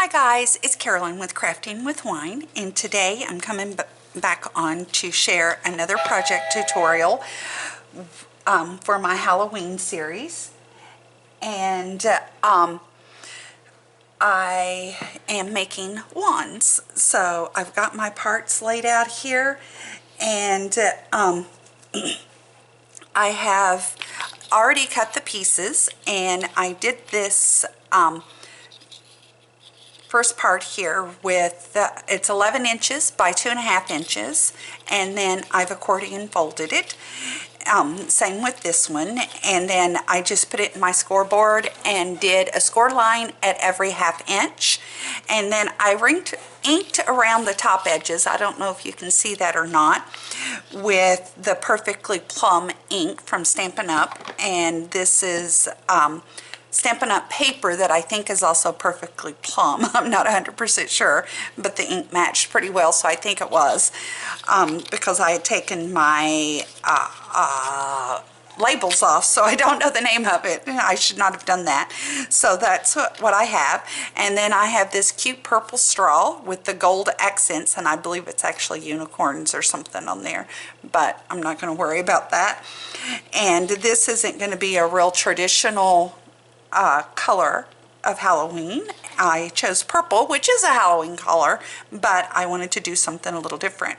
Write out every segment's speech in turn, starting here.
Hi guys, it's Carolyn with Crafting with Wine, and today I'm coming back on to share another project tutorial for my Halloween series. And I am making wands. So I've got my parts laid out here, and I have already cut the pieces, and I did this first part here with it's 11 inches by 2.5 inches, and then I've accordion folded it. Same with this one, and then I just put it in my scoreboard and did a score line at every 1/2 inch, and then I inked around the top edges. I don't know if you can see that or not, with the Perfectly Plum ink from Stampin' Up, and this is Stampin' Up paper that I think is also Perfectly Plum. I'm not 100% sure, but the ink matched pretty well, so I think it was, because I had taken my labels off, so I don't know the name of it. I should not have done that. So that's what I have. And then I have this cute purple straw with the gold accents, and I believe it's actually unicorns or something on there, but I'm not going to worry about that. And this isn't going to be a real traditional color of Halloween. I chose purple, which is a Halloween color, but I wanted to do something a little different.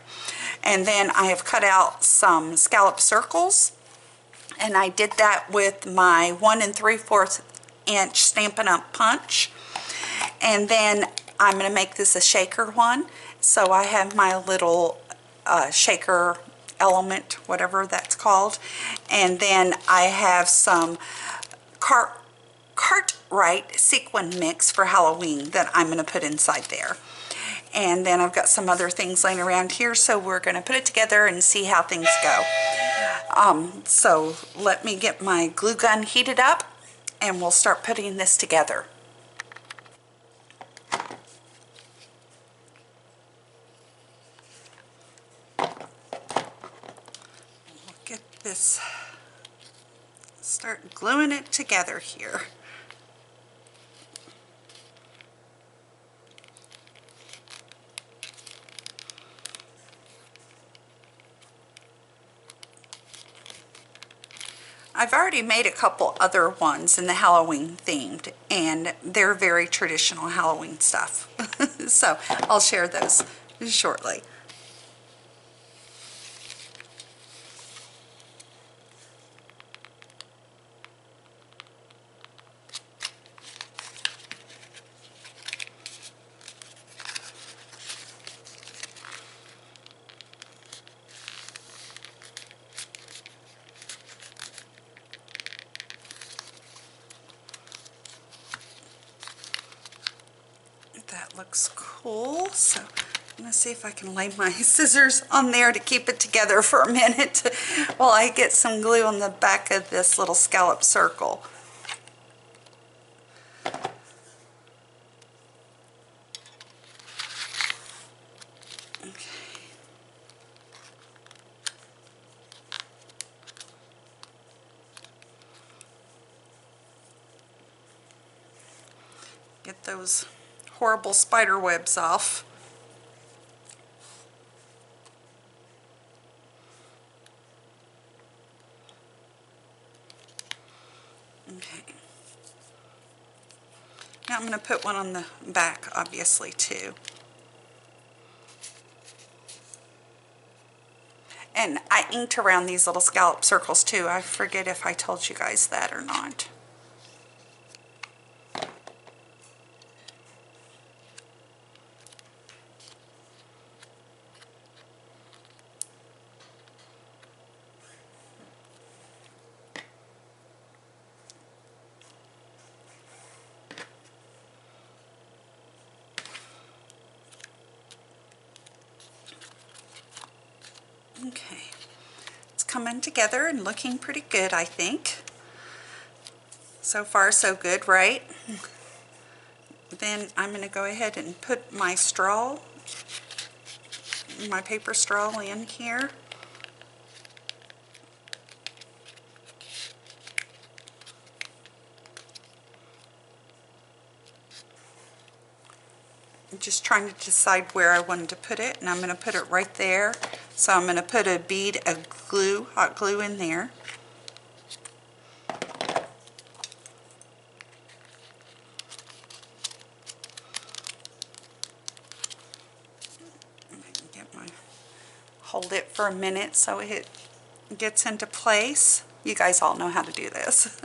And then I have cut out some scallop circles, and I did that with my 1 3/4 inch Stampin' Up punch. And then I'm going to make this a shaker one. So I have my little shaker element, whatever that's called, and then I have some Cartwright sequin mix for Halloween that I'm going to put inside there. And then I've got some other things laying around here, so we're going to put it together and see how things go. So let me get my glue gun heated up, and we'll start putting this together. We'll get this, start gluing it together here. I've already made a couple other ones in the Halloween themed, and they're very traditional Halloween stuff. So I'll share those shortly. That looks cool. So I'm going to see if I can lay my scissors on there to keep it together for a minute while I get some glue on the back of this little scallop circle. Okay. Get those horrible spider webs off. Okay. Now I'm going to put one on the back, obviously, too. And I inked around these little scallop circles, too. I forget if I told you guys that or not. Okay, it's coming together and looking pretty good, I think. So far, so good, right? Then I'm going to go ahead and put my straw, my paper straw in here. I'm just trying to decide where I wanted to put it, and I'm going to put it right there. So I'm going to put a bead of glue, hot glue in there. Hold it for a minute so it gets into place. You guys all know how to do this.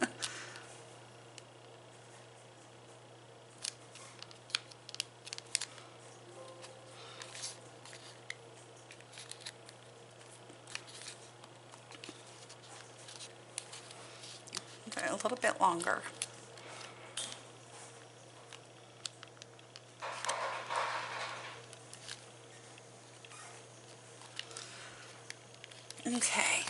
Okay, a little bit longer. Okay,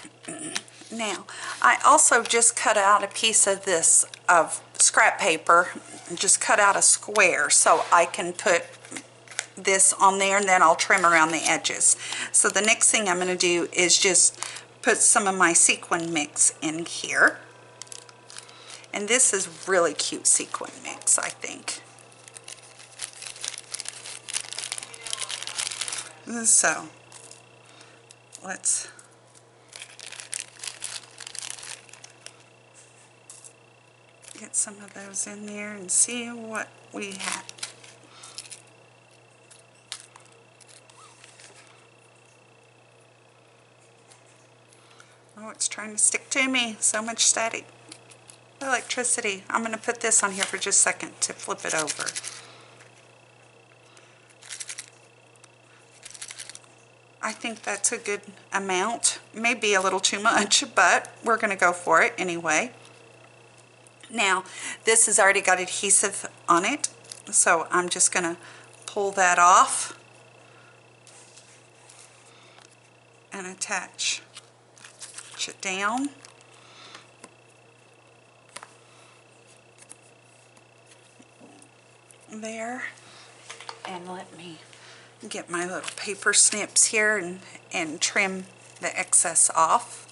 now I also just cut out a piece of this of scrap paper, just cut out a square so I can put this on there, and then I'll trim around the edges. So the next thing I'm going to do is just put some of my sequin mix in here, and this is really cute sequin mix, I think. So let's get some of those in there and see what we have. Oh, it's trying to stick to me. So much static. Electricity. I'm going to put this on here for just a second to flip it over. I think that's a good amount. Maybe a little too much, but we're going to go for it anyway. Now, this has already got adhesive on it, so I'm just going to pull that off and attach it down. There. And let me get my little paper snips here and trim the excess off.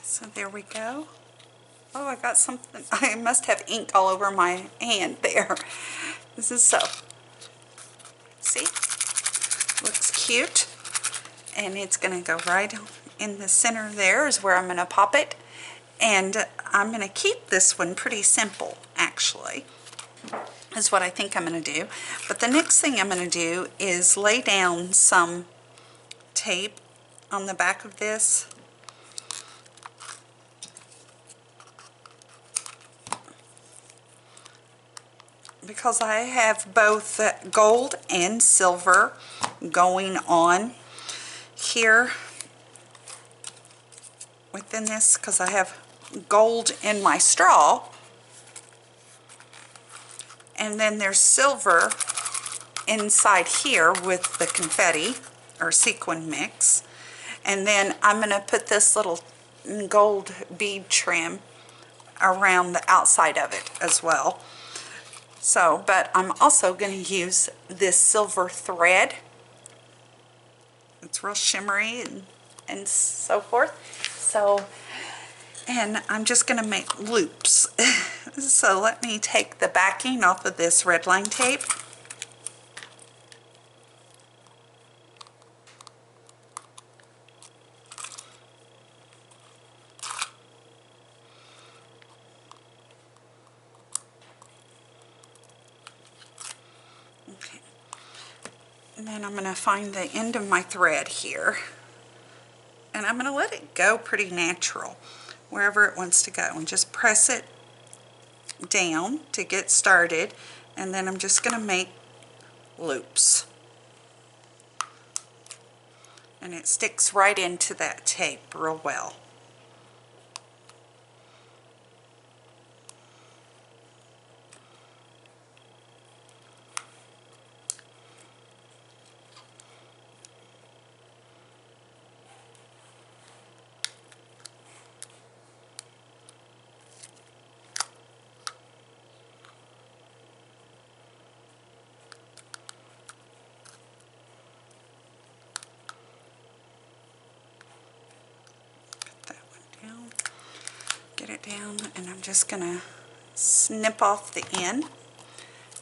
So there we go. Oh, I got something. I must have ink all over my hand there. This is so. See? Looks cute. And it's going to go right in the center there is where I'm going to pop it. And I'm going to keep this one pretty simple, actually, is what I think I'm going to do. But the next thing I'm going to do is lay down some tape on the back of this. Because I have both gold and silver going on here within this, because I have gold in my straw, and then there's silver inside here with the confetti or sequin mix, and then I'm going to put this little gold bead trim around the outside of it as well. So, but I'm also going to use this silver thread. It's real shimmery and so forth. So, and I'm just going to make loops. So let me take the backing off of this red line tape. Okay. And then I'm going to find the end of my thread here. And I'm going to let it go pretty natural, wherever it wants to go. And just press it down to get started. And then I'm just going to make loops. And it sticks right into that tape real well. get it down, and I'm just gonna snip off the end.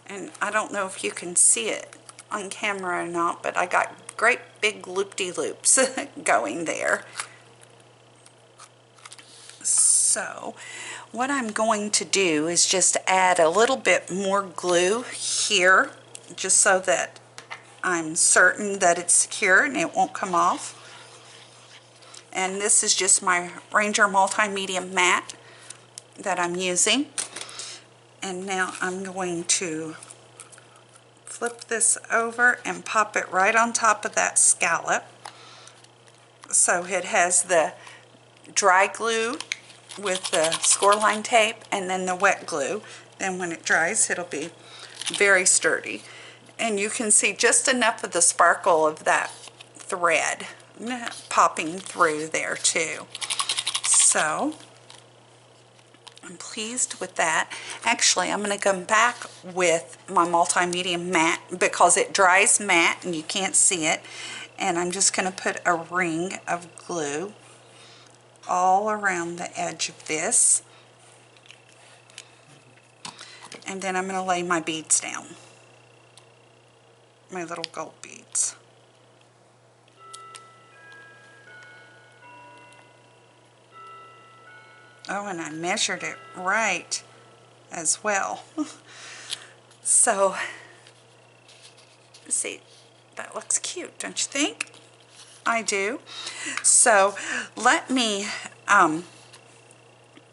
And I don't know if you can see it on camera or not, but I got great big loop-de-loops going there. So what I'm going to do is just add a little bit more glue here, just so that I'm certain that it's secure and it won't come off. And this is just my Ranger Multimedia Matte that I'm using. And now I'm going to flip this over and pop it right on top of that scallop. So it has the dry glue with the score line tape and then the wet glue. Then when it dries, it'll be very sturdy. And you can see just enough of the sparkle of that thread popping through there too. So I'm pleased with that. Actually, I'm going to come back with my multimedia matte because it dries matte and you can't see it. And I'm just going to put a ring of glue all around the edge of this. And then I'm going to lay my beads down. My little gold beads. Oh, and I measured it right as well. So, see, that looks cute, don't you think? I do. So, let me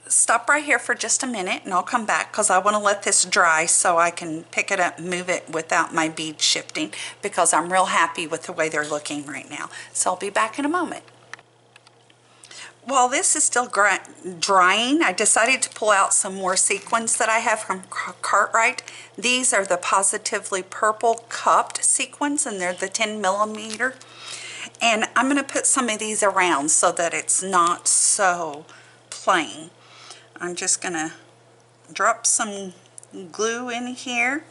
stop right here for just a minute and I'll come back because I want to let this dry so I can pick it up and move it without my beads shifting, because I'm real happy with the way they're looking right now. So I'll be back in a moment. While this is still drying, I decided to pull out some more sequins that I have from Cartwright. These are the Positively Purple cupped sequins, and they're the 10 millimeter. And I'm going to put some of these around so that it's not so plain. I'm just going to drop some glue in here.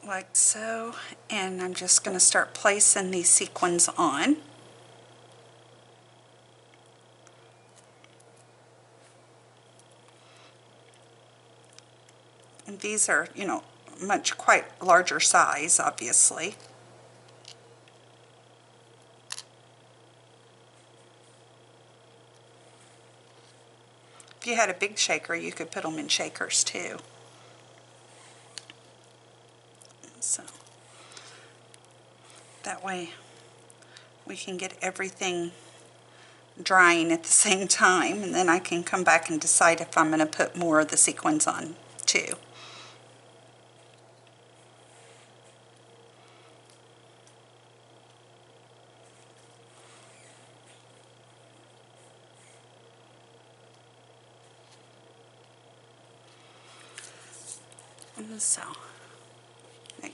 Like so, and I'm just going to start placing these sequins on. And these are, you know, quite larger size, obviously. If you had a big shaker, you could put them in shakers too. So that way we can get everything drying at the same time, and then I can come back and decide if I'm going to put more of the sequins on too. So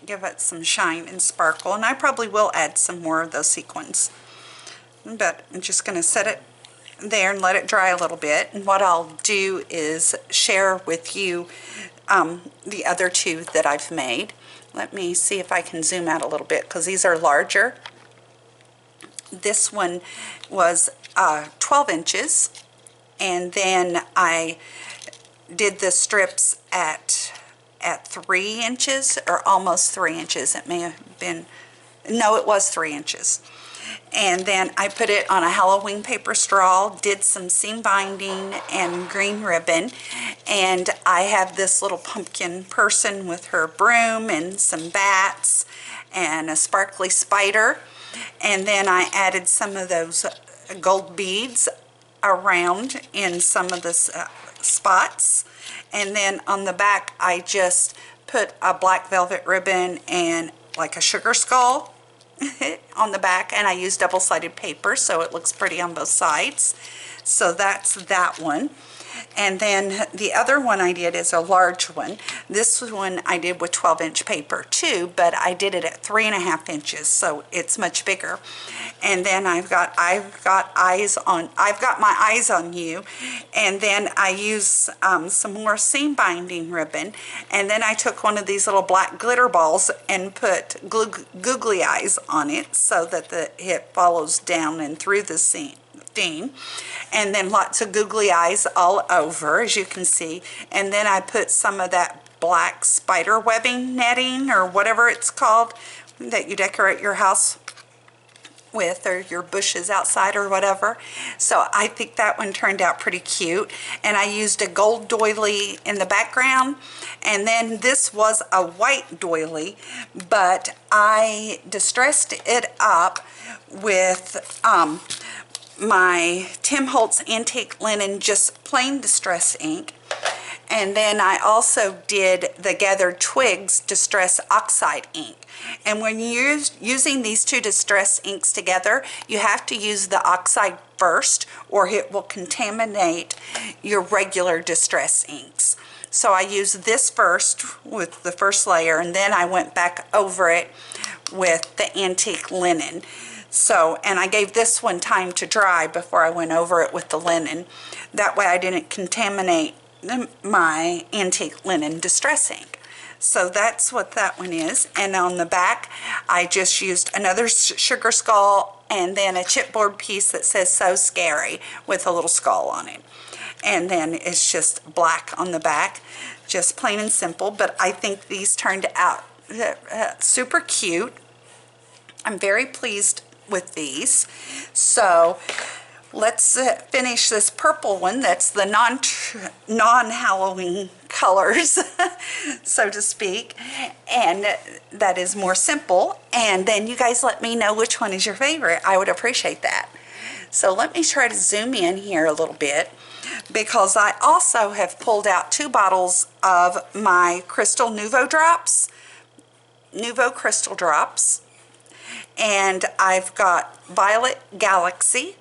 give it some shine and sparkle, and I probably will add some more of those sequins, but I'm just going to set it there and let it dry a little bit. And what I'll do is share with you the other two that I've made. Let me see if I can zoom out a little bit because these are larger. This one was 12 inches, and then I did the strips at 3 inches, or almost 3 inches. It may have been, no, it was 3 inches. And then I put it on a Halloween paper straw, did some seam binding and green ribbon, and I have this little pumpkin person with her broom and some bats and a sparkly spider. And then I added some of those gold beads around in some of the spots. And then on the back, I just put a black velvet ribbon and like a sugar skull on the back, and I used double-sided paper so it looks pretty on both sides. So that's that one. And then the other one I did is a large one. This one I did with 12-inch paper too, but I did it at 3.5 inches, so it's much bigger. And then I've got my eyes on you, and then I use some more seam binding ribbon, and then I took one of these little black glitter balls and put googly eyes on it so that it follows down and through the seam thing, and then lots of googly eyes all over, as you can see. And then I put some of that black spider webbing netting, or whatever it's called, that you decorate your house with, or your bushes outside or whatever. So I think that one turned out pretty cute. And I used a gold doily in the background, and then this was a white doily, but I distressed it up with my Tim Holtz Antique Linen, just plain distress ink. And then I also did the Gathered Twigs Distress Oxide ink. And when you're using these two distress inks together, you have to use the oxide first, or it will contaminate your regular distress inks. So I used this first with the first layer, and then I went back over it with the Antique Linen. So, and I gave this one time to dry before I went over it with the linen. That way I didn't contaminate my Antique Linen distress ink. So that's what that one is. And on the back, I just used another sugar skull and then a chipboard piece that says "So Scary" with a little skull on it. And then it's just black on the back, just plain and simple. But I think these turned out super cute. I'm very pleased with these. So let's finish this purple one. That's the non-Halloween colors, so to speak, and that is more simple. And then you guys let me know which one is your favorite. I would appreciate that. So let me try to zoom in here a little bit, because I also have pulled out 2 bottles of my Crystal Nuvo drops, Nuvo Crystal drops. And I've got Violet Galaxy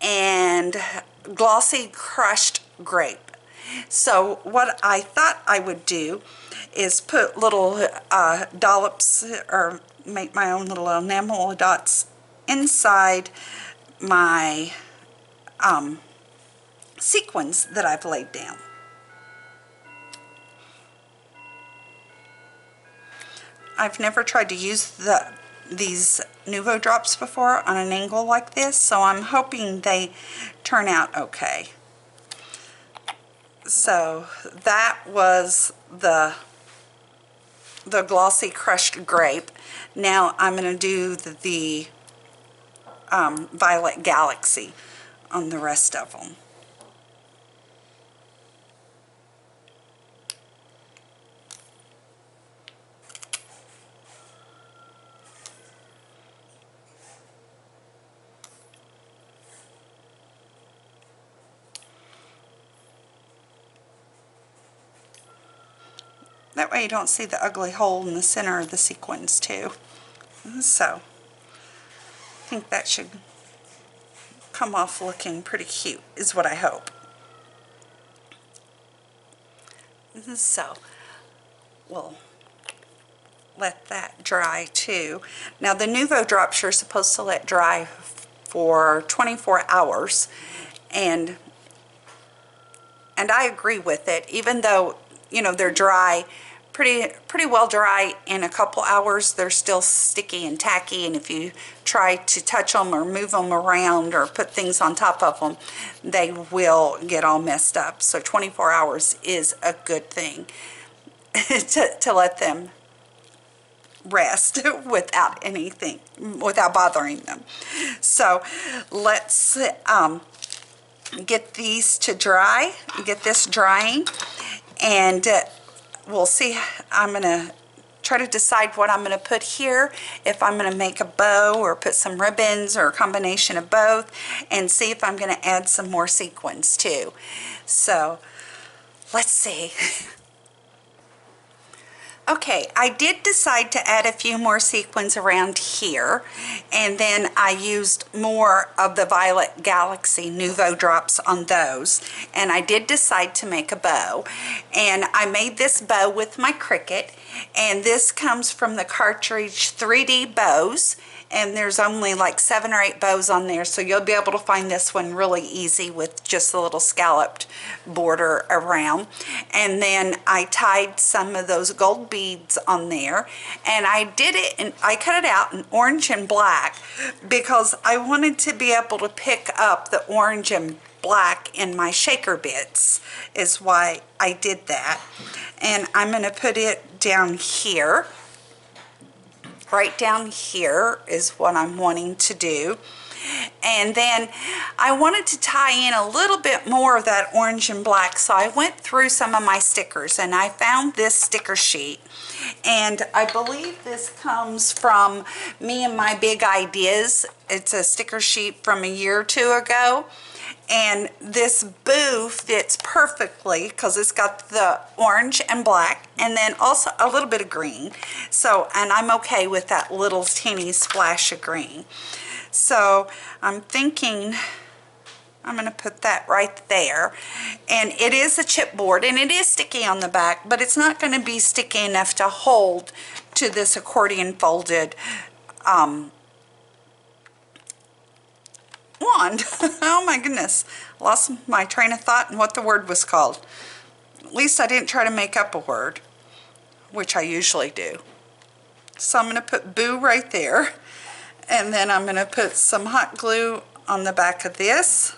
and Glossy Crushed Grape. So what I thought I would do is put little dollops, or make my own little enamel dots inside my sequins that I've laid down. I've never tried to use these Nuvo drops before on an angle like this, so I'm hoping they turn out okay. So that was the Glossy Crushed Grape. Now I'm going to do the Violet Galaxy on the rest of them. That way you don't see the ugly hole in the center of the sequins too. So I think that should come off looking pretty cute, is what I hope. So we'll let that dry too. Now the Nuvo drops you're supposed to let dry for 24 hours, and I agree with it, even though, you know, they're dry, pretty well dry in a couple hours. They're still sticky and tacky, and if you try to touch them or move them around or put things on top of them, they will get all messed up. So 24 hours is a good thing to let them rest without anything, without bothering them. So let's get these to dry, get this drying, and we'll see. I'm going to try to decide what I'm going to put here, if I'm going to make a bow or put some ribbons or a combination of both, and see if I'm going to add some more sequins too. So let's see. Okay, I did decide to add a few more sequins around here, and then I used more of the Violet Galaxy Nouveau drops on those, and I did decide to make a bow. And I made this bow with my Cricut, and this comes from the cartridge 3D Bows, and there's only like 7 or 8 bows on there, so you'll be able to find this one really easy with just a little scalloped border around. And then I tied some of those gold beads on there, and I did it, and I cut it out in orange and black because I wanted to be able to pick up the orange and black in my shaker bits, is why I did that. And I'm going to put it down here. Right down here is what I'm wanting to do. And then I wanted to tie in a little bit more of that orange and black, so I went through some of my stickers and I found this sticker sheet, and I believe this comes from Me and My Big Ideas. It's a sticker sheet from a year or two ago, and this boo fits perfectly because it's got the orange and black and then also a little bit of green. So, and I'm okay with that little teeny splash of green. So I'm thinking I'm going to put that right there. And it is a chipboard and it is sticky on the back, but it's not going to be sticky enough to hold to this accordion folded wand. Oh my goodness, lost my train of thought and what the word was called. At least I didn't try to make up a word, which I usually do. So I'm going to put boo right there, and then I'm going to put some hot glue on the back of this,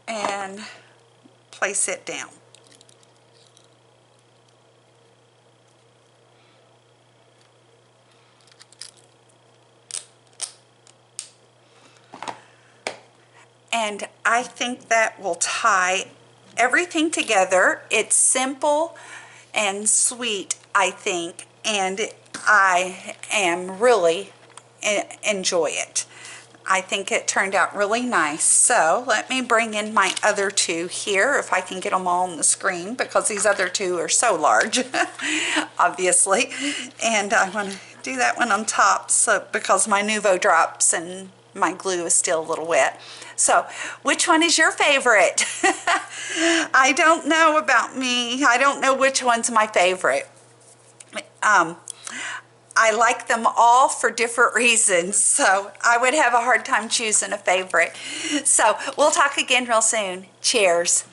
and place it down. And I think that will tie everything together. It's simple and sweet, I think, and I am really enjoy it. I think it turned out really nice. So let me bring in my other two here, if I can get them all on the screen, because these other two are so large, obviously. And I want to do that one on top, so because my Nouveau drops and my glue is still a little wet. So which one is your favorite? I don't know about me. I don't know which one's my favorite. I like them all for different reasons, so I would have a hard time choosing a favorite. So we'll talk again real soon. Cheers.